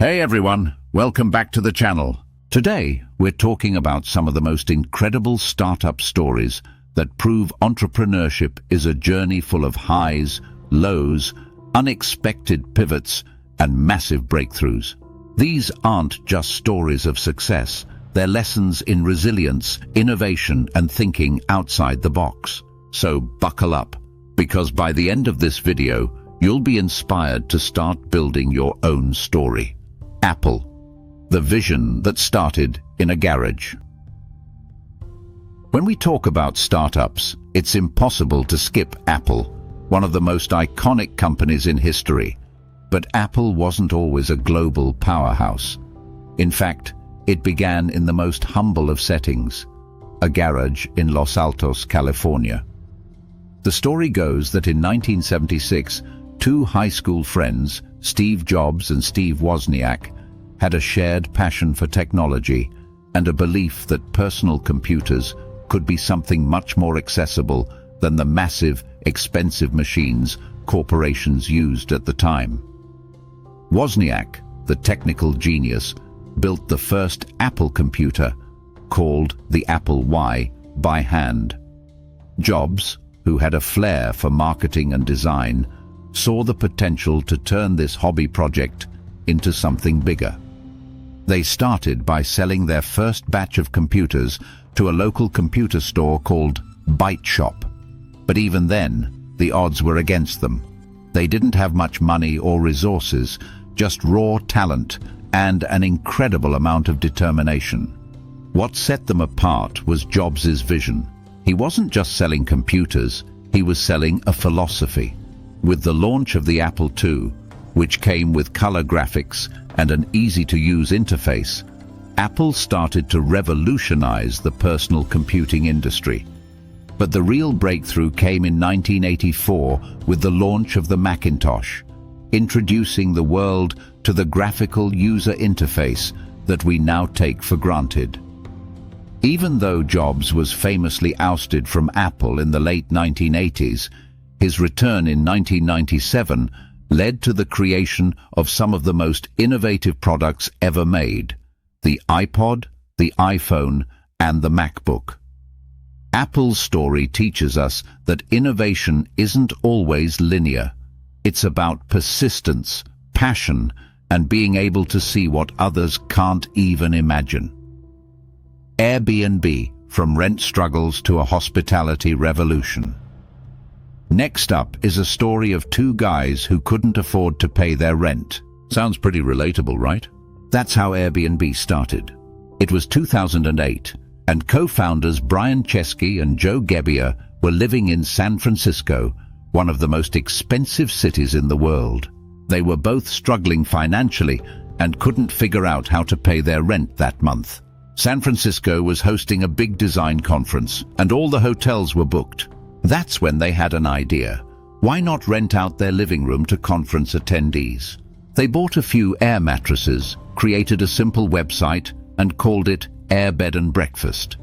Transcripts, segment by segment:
Hey everyone, welcome back to the channel. Today, we're talking about some of the most incredible startup stories that prove entrepreneurship is a journey full of highs, lows, unexpected pivots, and massive breakthroughs. These aren't just stories of success, they're lessons in resilience, innovation, and thinking outside the box. So buckle up, because by the end of this video, you'll be inspired to start building your own story. Apple, the vision that started in a garage. When we talk about startups, it's impossible to skip Apple, one of the most iconic companies in history. But Apple wasn't always a global powerhouse. In fact, it began in the most humble of settings, a garage in Los Altos, California. The story goes that in 1976, two high school friends, Steve Jobs and Steve Wozniak, had a shared passion for technology and a belief that personal computers could be something much more accessible than the massive, expensive machines corporations used at the time. Wozniak, the technical genius, built the first Apple computer, called the Apple I, by hand. Jobs, who had a flair for marketing and design, saw the potential to turn this hobby project into something bigger. They started by selling their first batch of computers to a local computer store called Byte Shop. But even then, the odds were against them. They didn't have much money or resources, just raw talent and an incredible amount of determination. What set them apart was Jobs' vision. He wasn't just selling computers, he was selling a philosophy. With the launch of the Apple II, which came with color graphics and an easy-to-use interface, Apple started to revolutionize the personal computing industry. But the real breakthrough came in 1984 with the launch of the Macintosh, introducing the world to the graphical user interface that we now take for granted. Even though Jobs was famously ousted from Apple in the late 1980s, his return in 1997 led to the creation of some of the most innovative products ever made: the iPod, the iPhone, and the MacBook. Apple's story teaches us that innovation isn't always linear. It's about persistence, passion, and being able to see what others can't even imagine. AirBnB, from rent struggles to a hospitality revolution. Next up is a story of two guys who couldn't afford to pay their rent. Sounds pretty relatable, right? That's how Airbnb started. It was 2008, and co-founders Brian Chesky and Joe Gebbia were living in San Francisco, one of the most expensive cities in the world. They were both struggling financially and couldn't figure out how to pay their rent that month. San Francisco was hosting a big design conference, and all the hotels were booked. That's when they had an idea. Why not rent out their living room to conference attendees? They bought a few air mattresses, created a simple website, and called it Air Bed and Breakfast.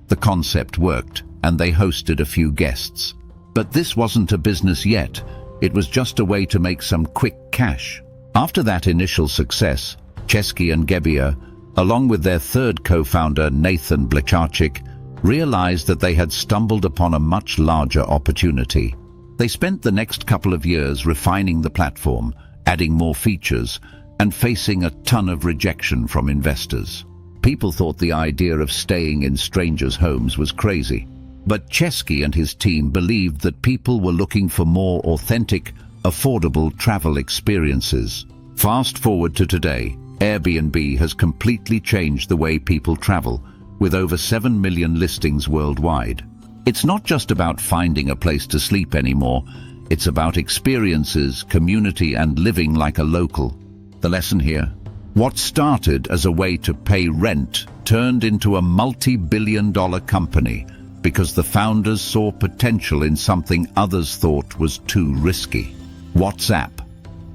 The concept worked, and they hosted a few guests. But this wasn't a business yet. It was just a way to make some quick cash. After that initial success, Chesky and Gebbia, along with their third co-founder Nathan Blecharczyk, realized that they had stumbled upon a much larger opportunity. They spent the next couple of years refining the platform, adding more features, and facing a ton of rejection from investors. People thought the idea of staying in strangers' homes was crazy. But Chesky and his team believed that people were looking for more authentic, affordable travel experiences. Fast forward to today, Airbnb has completely changed the way people travel, with over 7 million listings worldwide. It's not just about finding a place to sleep anymore. It's about experiences, community, and living like a local. The lesson here? What started as a way to pay rent turned into a multi-billion-dollar company because the founders saw potential in something others thought was too risky. WhatsApp,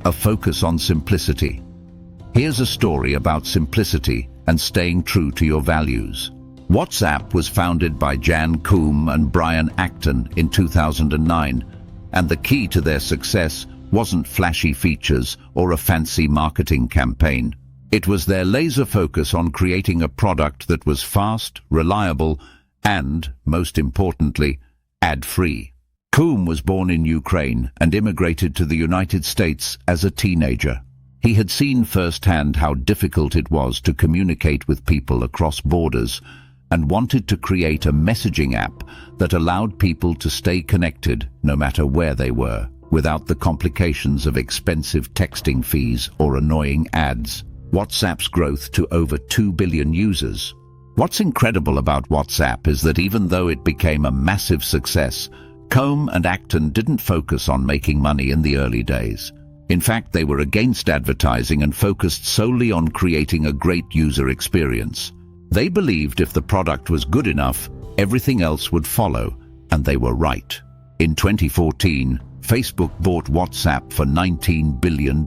a focus on simplicity. Here's a story about simplicity and staying true to your values. WhatsApp was founded by Jan Koum and Brian Acton in 2009, and the key to their success wasn't flashy features or a fancy marketing campaign. It was their laser focus on creating a product that was fast, reliable, and, most importantly, ad-free. Koum was born in Ukraine and immigrated to the United States as a teenager. He had seen firsthand how difficult it was to communicate with people across borders and wanted to create a messaging app that allowed people to stay connected no matter where they were, without the complications of expensive texting fees or annoying ads. WhatsApp's growth to over 2 billion users. What's incredible about WhatsApp is that even though it became a massive success, Koum and Acton didn't focus on making money in the early days. In fact, they were against advertising and focused solely on creating a great user experience. They believed if the product was good enough, everything else would follow, and they were right. In 2014, Facebook bought WhatsApp for $19 billion,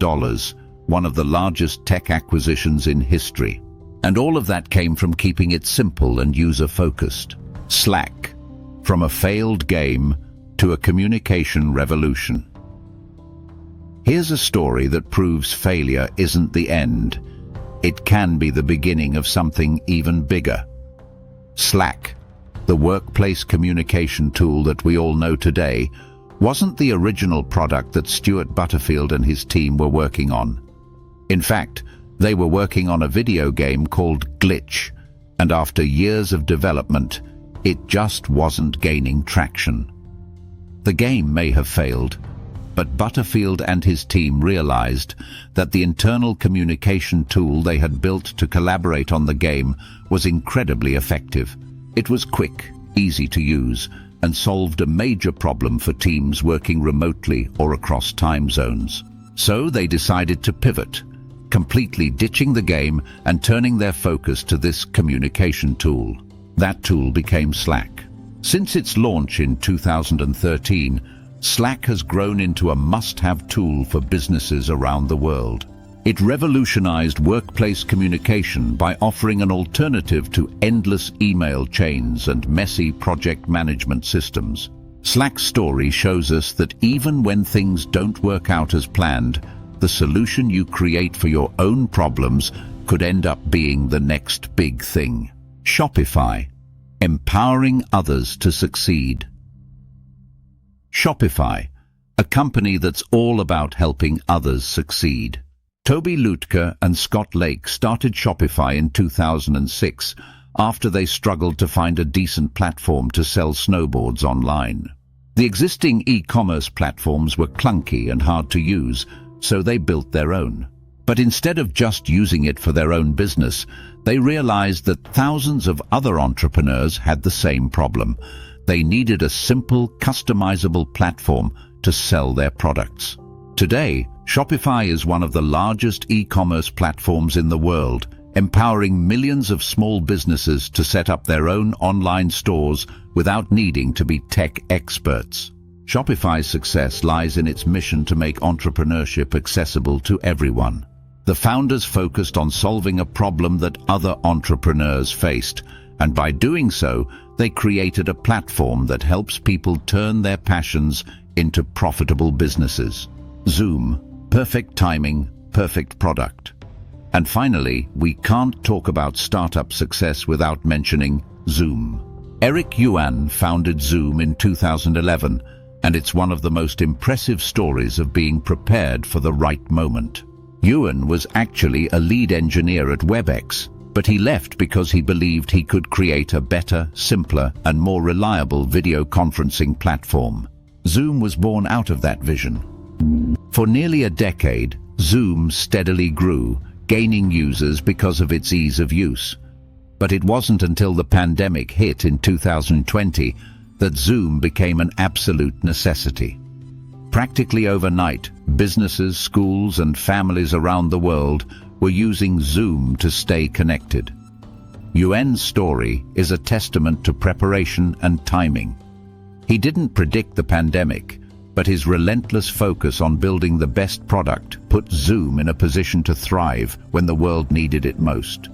one of the largest tech acquisitions in history. And all of that came from keeping it simple and user-focused. Slack, from a failed game to a communication revolution. Here's a story that proves failure isn't the end. It can be the beginning of something even bigger. Slack, the workplace communication tool that we all know today, wasn't the original product that Stuart Butterfield and his team were working on. In fact, they were working on a video game called Glitch, and after years of development, it just wasn't gaining traction. The game may have failed, but Butterfield and his team realized that the internal communication tool they had built to collaborate on the game was incredibly effective. It was quick, easy to use, and solved a major problem for teams working remotely or across time zones. So they decided to pivot, completely ditching the game and turning their focus to this communication tool. That tool became Slack. Since its launch in 2013, Slack has grown into a must-have tool for businesses around the world. It revolutionized workplace communication by offering an alternative to endless email chains and messy project management systems. Slack's story shows us that even when things don't work out as planned, the solution you create for your own problems could end up being the next big thing. Shopify, empowering others to succeed. Shopify, a company that's all about helping others succeed. Toby Lutke and Scott Lake started Shopify in 2006 after they struggled to find a decent platform to sell snowboards online. The existing e-commerce platforms were clunky and hard to use, so they built their own. But instead of just using it for their own business, they realized that thousands of other entrepreneurs had the same problem. They needed a simple, customizable platform to sell their products. Today, Shopify is one of the largest e-commerce platforms in the world, empowering millions of small businesses to set up their own online stores without needing to be tech experts. Shopify's success lies in its mission to make entrepreneurship accessible to everyone. The founders focused on solving a problem that other entrepreneurs faced, and by doing so, they created a platform that helps people turn their passions into profitable businesses. Zoom, perfect timing, perfect product. And finally, we can't talk about startup success without mentioning Zoom. Eric Yuan founded Zoom in 2011, and it's one of the most impressive stories of being prepared for the right moment. Yuan was actually a lead engineer at WebEx, but he left because he believed he could create a better, simpler, and more reliable video conferencing platform. Zoom was born out of that vision. For nearly a decade, Zoom steadily grew, gaining users because of its ease of use. But it wasn't until the pandemic hit in 2020 that Zoom became an absolute necessity. Practically overnight, businesses, schools, and families around the world were using Zoom to stay connected. Yuan's story is a testament to preparation and timing. He didn't predict the pandemic, but his relentless focus on building the best product put Zoom in a position to thrive when the world needed it most.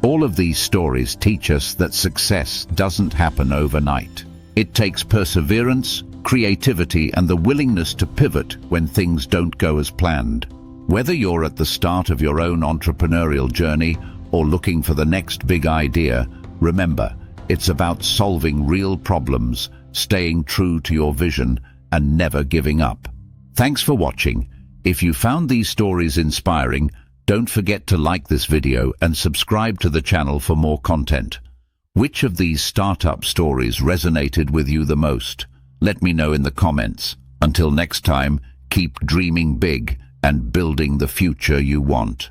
All of these stories teach us that success doesn't happen overnight. It takes perseverance, creativity, and the willingness to pivot when things don't go as planned. Whether you're at the start of your own entrepreneurial journey or looking for the next big idea, remember, it's about solving real problems, staying true to your vision, and never giving up. Thanks for watching. If you found these stories inspiring, don't forget to like this video and subscribe to the channel for more content. Which of these startup stories resonated with you the most? Let me know in the comments. Until next time, keep dreaming big and building the future you want.